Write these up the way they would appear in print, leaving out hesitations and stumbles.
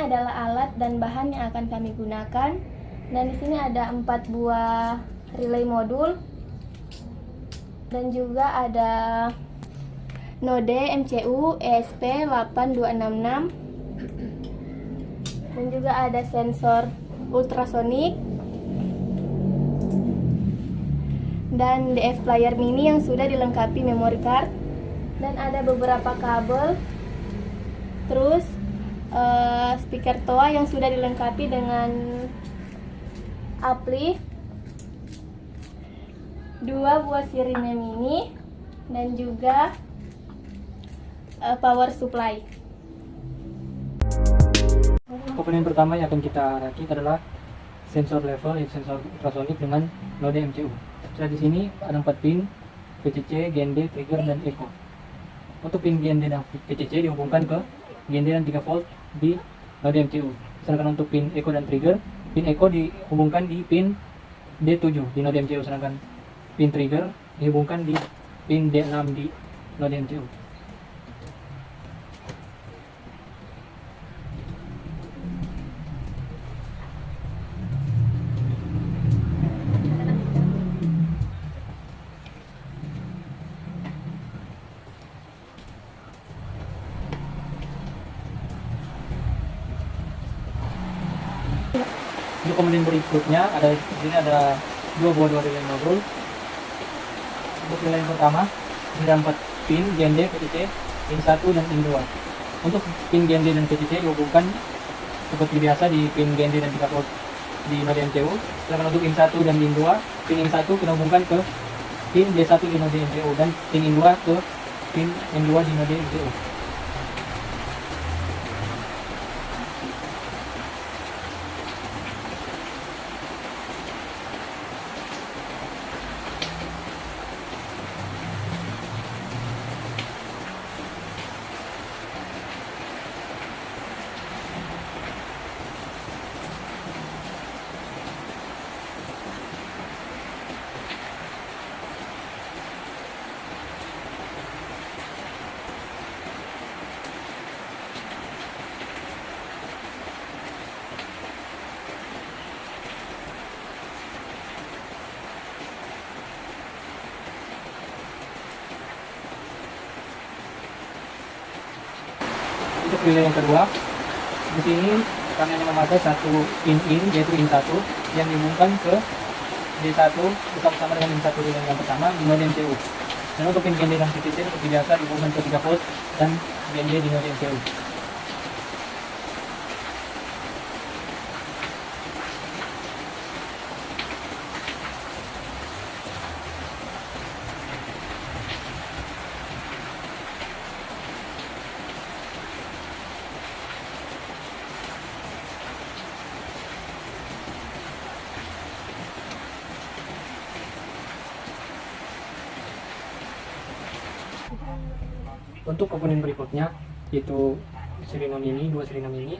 adalah alat dan bahan yang akan kami gunakan. Dan di sini ada 4 buah relay modul dan juga ada node MCU ESP8266 dan juga ada sensor ultrasonik dan DF player mini yang sudah dilengkapi memory card, dan ada beberapa kabel, terus speaker TOA yang sudah dilengkapi dengan ampli, 2 buah sirine mini, dan juga power supply. Komponen pertama yang akan kita rakit adalah sensor level, yaitu sensor ultrasonik dengan node MCU. Setelah di sini ada 4 pin VCC, GND, trigger, dan echo. Untuk pin GND dan VCC dihubungkan ke GND dan 3 volt di node MCU. Sedangkan untuk pin echo dan trigger, pin echo dihubungkan di pin D7 di node MCU, sedangkan pin trigger dihubungkan di pin D6 di node MCU. Untuk komponen berikutnya di sini ada 2 buah relay modul. Untuk relay yang pertama ada 4 pin GND, VCC, pin 1 dan pin 2. Untuk pin GND dan VCC dihubungkan seperti biasa di pin GND dan 3 volt di node MCU. Sedangkan untuk pin 1 dan pin 2, pin in 1 kita hubungkan ke pin D1 di node MCU dan pin in 2 ke pin M2 di node MCU. Untuk relay yang kedua, di sini kami hanya memakai satu pin in, yaitu pin 1 yang dihubungkan ke D1 bersama dengan pin 1 relay yang pertama di node MCU. Dan untuk pin GND dan VCC seperti biasa dihubungkan ke 3 volt dan GND di node MCU. Untuk komponen berikutnya yaitu sirine mini, 2 sirine mini.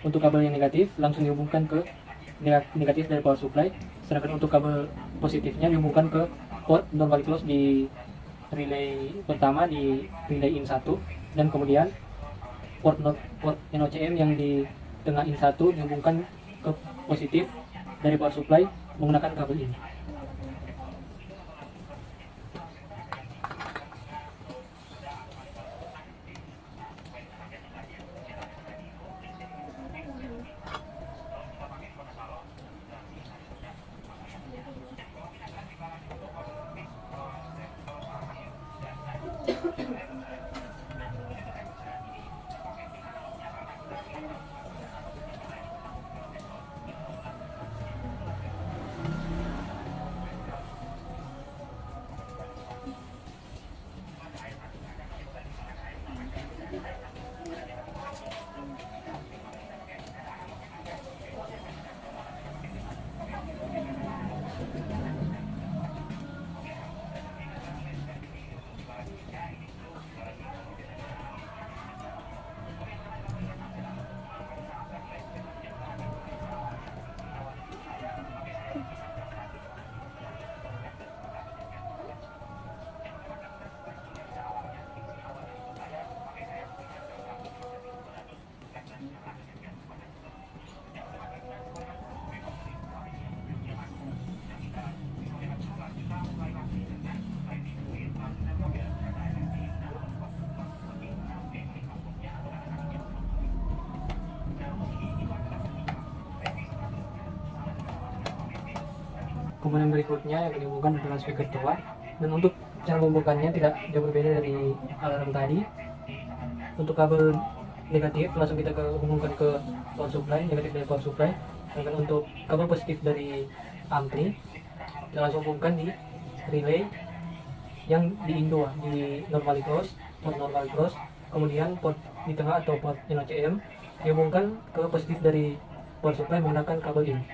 Untuk kabel yang negatif langsung dihubungkan ke negatif dari power supply, sedangkan untuk kabel positifnya dihubungkan ke port normally close di relay pertama di relay in 1, dan kemudian port NOCM yang di tengah in 1 dihubungkan ke positif dari power supply menggunakan kabel ini. Komponen berikutnya yang dihubungkan adalah speaker tua, dan untuk cara menghubungkannya tidak jauh berbeda dari alarm tadi. Untuk kabel negatif langsung kita hubungkan ke power supply, negatif dari power supply. Sedangkan untuk kabel positif dari ampli kita langsung hubungkan di relay yang di Indo, di normally close, port normally close. Kemudian port di tengah atau port NOCM dihubungkan ke positif dari power supply menggunakan kabel ini.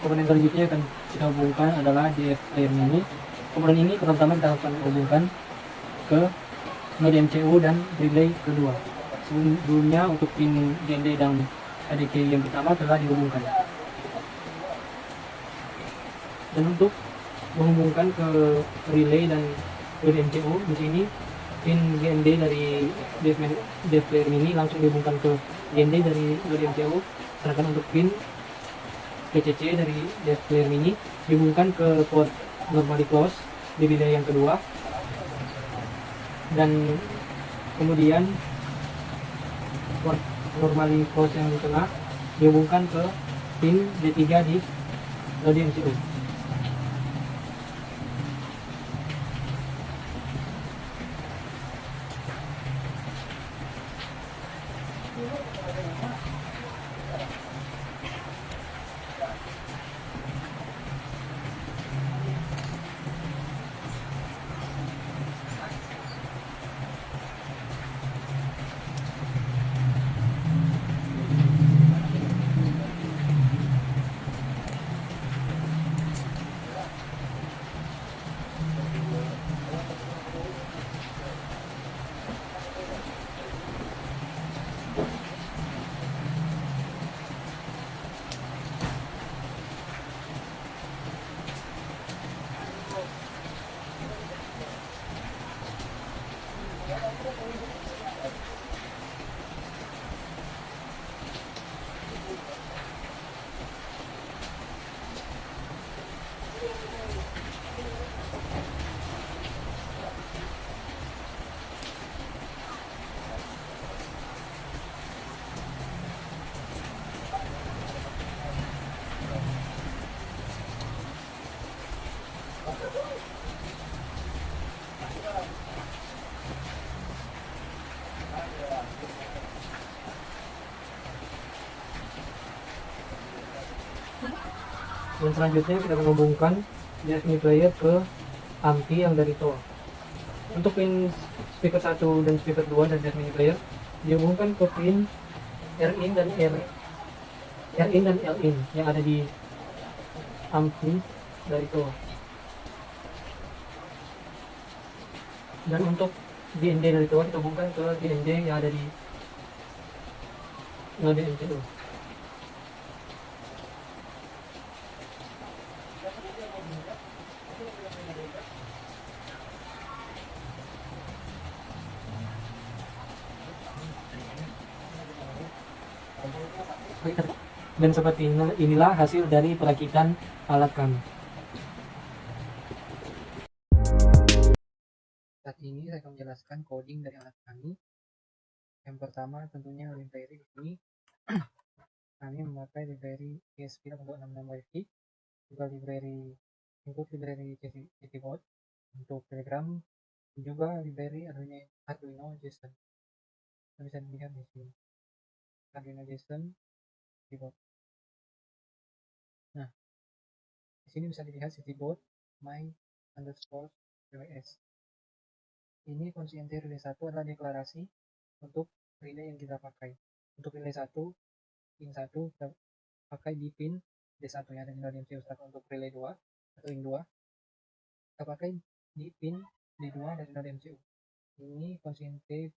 Komponen selanjutnya akan kita hubungkan adalah DF player mini. Komponen ini pertama kita akan hubungkan ke node MCU dan relay kedua. Sebelumnya untuk pin GND dan ADC yang pertama telah dihubungkan. Dan untuk menghubungkan ke relay dan node MCU, di sini pin GND dari DF player mini langsung dihubungkan ke GND dari node MCU. Sedangkan untuk pin PCC dari DF player mini dihubungkan ke port normally close di relay yang kedua, dan kemudian port normally close yang di tengah dihubungkan ke pin D3 di node MCU. Dan selanjutnya kita menghubungkan DSP player ke ampli yang dari toa. Untuk pin speaker 1 dan speaker 2 dan DSP player dihubungkan ke pin RIN dan L in yang ada di ampli dari itu. Dan untuk GND dari itu kita hubungkan ke GND yang ada di node MCU. Dan seperti inilah hasil dari perakitan alat kami. Saat ini saya akan menjelaskan coding dari alat kami. Yang pertama tentunya library di sini. Kami memakai library ESP8666 WiFi, juga library CTBot untuk Telegram, juga library Arduino JSON. Bisa dilihat di sini. Arduino JSON CTBot. Nah, di sini bisa dilihat CTBot my_PWS. Ini fungsi inti relay 1 adalah deklarasi untuk relay yang kita pakai. Untuk relay 1, pin 1 kita pakai di pin D1 yang ada di node MCU. Untuk relay 2 atau in 2 kita pakai di pin D2 dari node MCU. Ini fungsi inti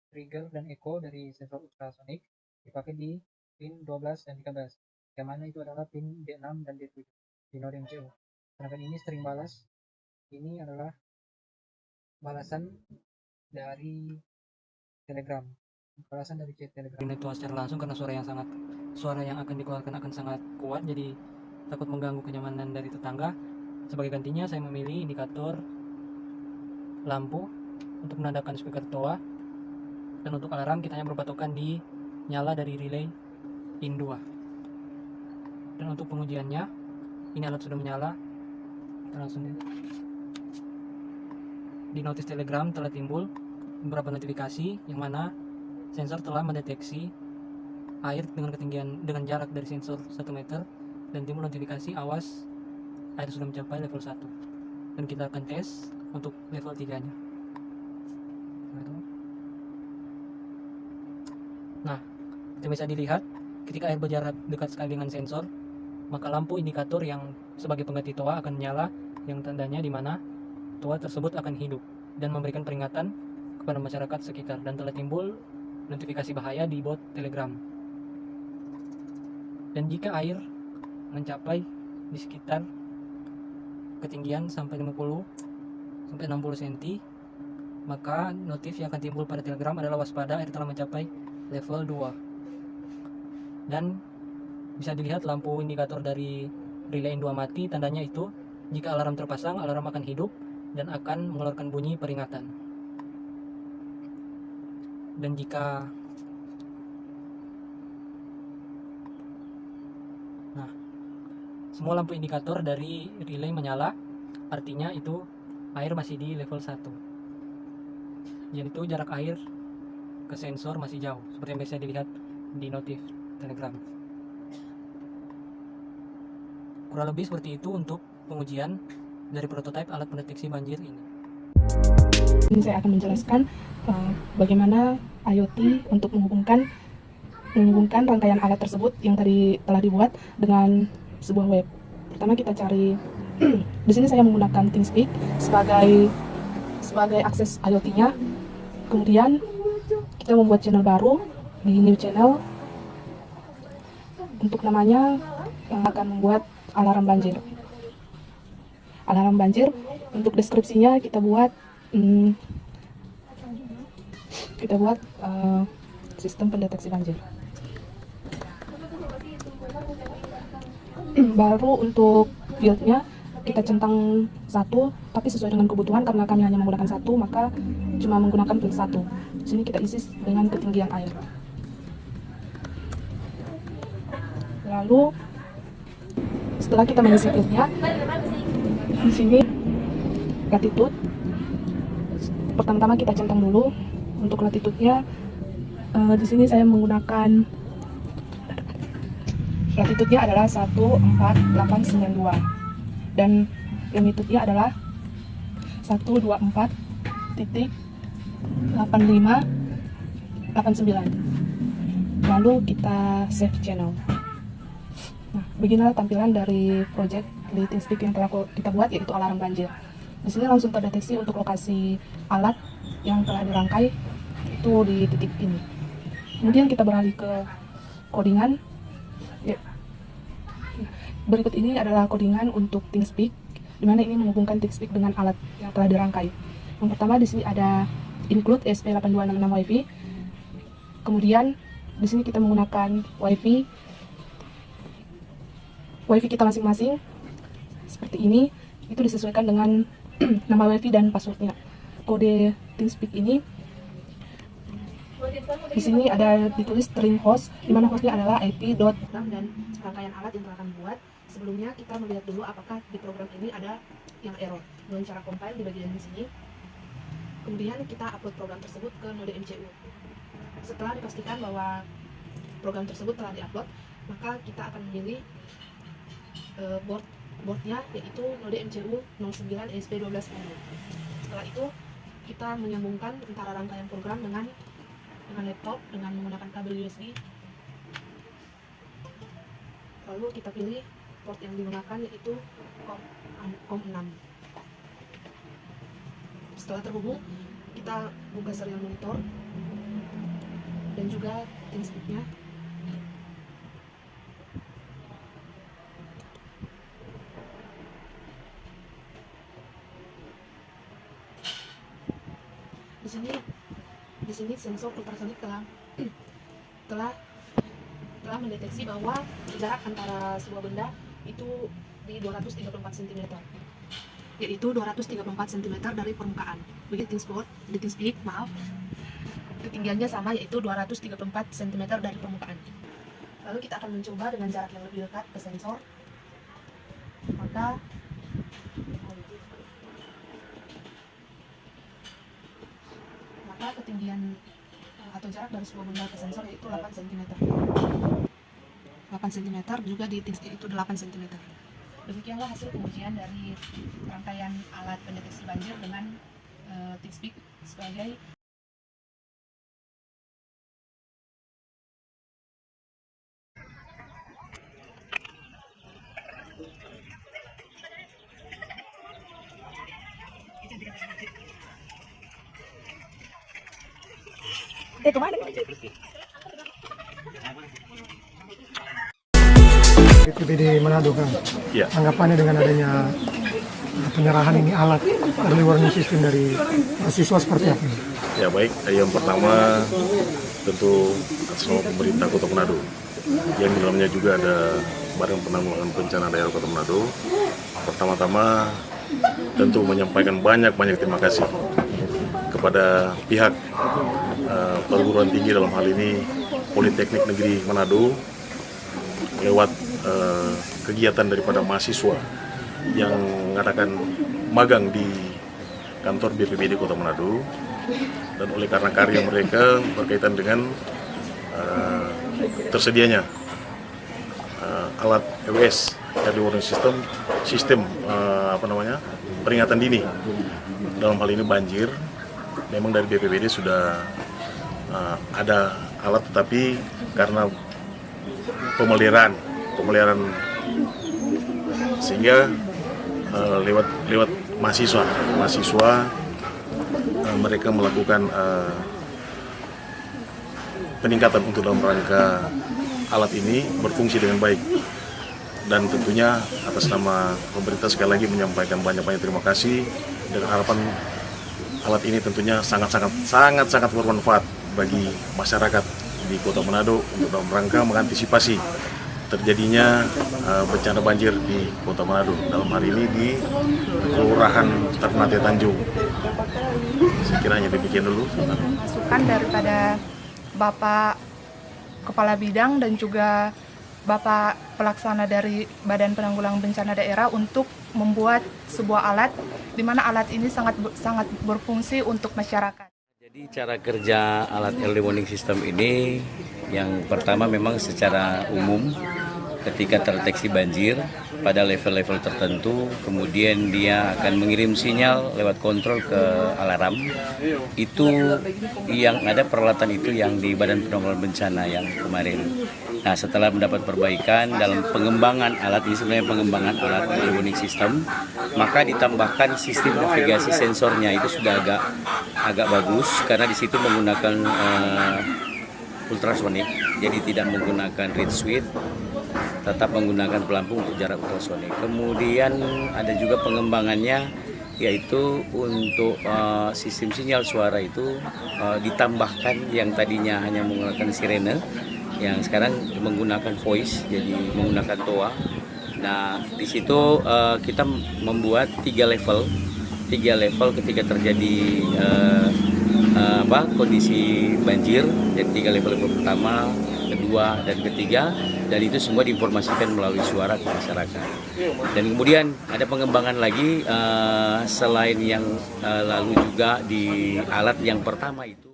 trigger dan echo dari sensor ultrasonic dipakai di pin 12 dan 13, yang mana itu adalah pin D6 dan D7 di node MCU. Sedangkan ini string balas, ini adalah balasan dari Telegram, balasan dari chat Telegram. Ini tuh secara langsung karena suara yang akan dikeluarkan akan sangat kuat, jadi takut mengganggu kenyamanan dari tetangga. Sebagai gantinya saya memilih indikator lampu untuk menandakan speaker TOA, dan untuk alarm kita hanya berpatokan di nyala dari relay in 2. Dan untuk pengujiannya, ini alat sudah menyala. Kita langsung di notice Telegram telah timbul beberapa notifikasi yang mana sensor telah mendeteksi air dengan jarak dari sensor 1 meter, dan timbul notifikasi awas air sudah mencapai level 1. Dan kita akan tes untuk level 3 nya. Nah, kita bisa dilihat ketika air berjarak dekat sekali dengan sensor, maka lampu indikator yang sebagai pengganti TOA akan menyala, yang tandanya di mana TOA tersebut akan hidup dan memberikan peringatan kepada masyarakat sekitar, dan telah timbul notifikasi bahaya di bot Telegram. Dan jika air mencapai di sekitar ketinggian sampai 50 sampai 60 cm, maka notif yang akan timbul pada Telegram adalah waspada, air telah mencapai level 2. Dan bisa dilihat lampu indikator dari relay 2 mati, tandanya itu jika alarm terpasang, alarm akan hidup dan akan mengeluarkan bunyi peringatan. Dan jika semua lampu indikator dari relay menyala, artinya itu air masih di level 1. Jadi itu jarak air ke sensor masih jauh, seperti yang bisa dilihat di notif Telegram. Kurang lebih seperti itu untuk pengujian dari prototipe alat pendeteksi banjir ini. Ini saya akan menjelaskan bagaimana IoT untuk menghubungkan rangkaian alat tersebut yang tadi telah dibuat dengan sebuah web. Pertama kita cari di sini saya menggunakan ThinkSpeak sebagai akses IoT-nya. Kemudian kita membuat channel baru di new channel. Untuk namanya akan membuat alarm banjir. Alarm banjir, untuk deskripsinya kita buat sistem pendeteksi banjir. Baru untuk fieldnya kita centang 1, tapi sesuai dengan kebutuhan. Karena kami hanya menggunakan 1, maka cuma menggunakan field 1. Di sini kita isi dengan ketinggian air. Lalu setelah kita mengisi fieldnya, di sini latitude. Pertama-tama kita centang dulu untuk latitude-nya. Di sini saya menggunakan latitude-nya adalah 14892 dan longitude-nya adalah 124.8589. Lalu kita save channel. Nah, beginilah tampilan dari project di TeamSpeak yang telah kita buat, yaitu alarm banjir. Di sini langsung terdeteksi untuk lokasi alat yang telah dirangkai itu di titik ini. Kemudian kita beralih ke codingan. Ya. Berikut ini adalah codingan untuk TeamSpeak, di mana ini menghubungkan TeamSpeak dengan alat yang telah dirangkai. Yang pertama di sini ada include ESP8266 WiFi. Kemudian di sini kita menggunakan WiFi kita masing-masing seperti ini. Itu disesuaikan dengan nama WiFi dan passwordnya. Kode TeamSpeak ini di sini ada ditulis string host, di mana hostnya adalah IP.6 dan rangkaian alat yang telah kami buat. Sebelumnya kita melihat dulu apakah di program ini ada yang error dengan cara compile di bagian di sini. Kemudian kita upload program tersebut ke node MCU. Setelah dipastikan bahwa program tersebut telah diupload, maka kita akan memilih boardnya, yaitu node MCU 09 ESP1210. Setelah itu kita menyambungkan antara rangkaian program dengan laptop dengan menggunakan kabel USB. Lalu kita pilih port yang digunakan, yaitu COM6. Setelah terhubung, kita buka serial monitor dan juga TeamSpeak-nya. Di sini sensor ultrasonik telah mendeteksi bahwa jarak antara sebuah benda itu di 234 cm, yaitu 234 cm dari permukaan. Begitu di TeamSpeak, ketinggiannya sama, yaitu 234 cm dari permukaan. Lalu kita akan mencoba dengan jarak yang lebih dekat ke sensor. Maka ketinggian atau jarak dari sebuah benda ke sensor yaitu 8 cm. 8 cm juga di TeamSpeak itu 8 cm. Demikianlah hasil pengujian dari rangkaian alat pendeteksi banjir dengan TeamSpeak sebagai BPBD Manado kan. Ya. Anggapannya dengan adanya penyerahan ini alat early warning system dari siswa seperti apa? Ya baik, yang pertama tentu atas nama pemerintah Kota Manado, yang di dalamnya juga ada Badan Penanggulangan Bencana Daerah Kota Manado. Pertama-tama tentu menyampaikan banyak terima kasih kepada pihak perguruan tinggi, dalam hal ini Politeknik Negeri Manado, lewat kegiatan daripada mahasiswa yang mengadakan magang di kantor BPBD Kota Manado, dan oleh karena karya mereka berkaitan dengan tersedianya alat EWS, early warning sistem peringatan dini dalam hal ini banjir. Memang dari BPBD sudah ada alat, tetapi karena pemeliharaan sehingga lewat mahasiswa mereka melakukan peningkatan untuk dalam rangka alat ini berfungsi dengan baik. Dan tentunya atas nama pemerintah sekali lagi menyampaikan banyak terima kasih, dengan harapan alat ini tentunya sangat bermanfaat bagi masyarakat di Kota Manado untuk dalam rangka mengantisipasi terjadinya bencana banjir di Kota Manado, dalam hari ini di Kelurahan Ternate Tanjung. Sekiranya demikian dulu. Masukan daripada Bapak Kepala Bidang dan juga Bapak Pelaksana dari Badan Penanggulangan Bencana Daerah untuk membuat sebuah alat, di mana alat ini sangat berfungsi untuk masyarakat. Jadi cara kerja alat early warning system ini, yang pertama memang secara umum ketika terdeteksi banjir pada level-level tertentu, kemudian dia akan mengirim sinyal lewat kontrol ke alarm. Itu yang ada peralatan itu yang di Badan Penanggulangan Bencana yang kemarin Nah, setelah mendapat perbaikan dalam pengembangan alat ini, sebenarnya pengembangan alat early warning system, maka ditambahkan sistem navigasi sensornya itu sudah agak bagus karena di situ menggunakan ultrasonik, jadi tidak menggunakan reed switch, tetap menggunakan pelampung untuk jarak ultrasonik. Kemudian ada juga pengembangannya, yaitu untuk sistem sinyal suara itu ditambahkan yang tadinya hanya menggunakan sirene, yang sekarang menggunakan voice, jadi menggunakan toa. Nah, di situ kita membuat 3 level ketika terjadi kondisi banjir. Jadi 3 level pertama, kedua, dan ketiga, dan itu semua diinformasikan melalui suara ke masyarakat. Dan kemudian ada pengembangan lagi selain yang lalu juga di alat yang pertama itu.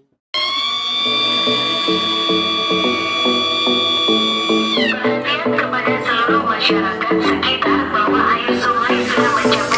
Perhatian kepada seluruh masyarakat sekitar bahwa air sungai sudah mencapai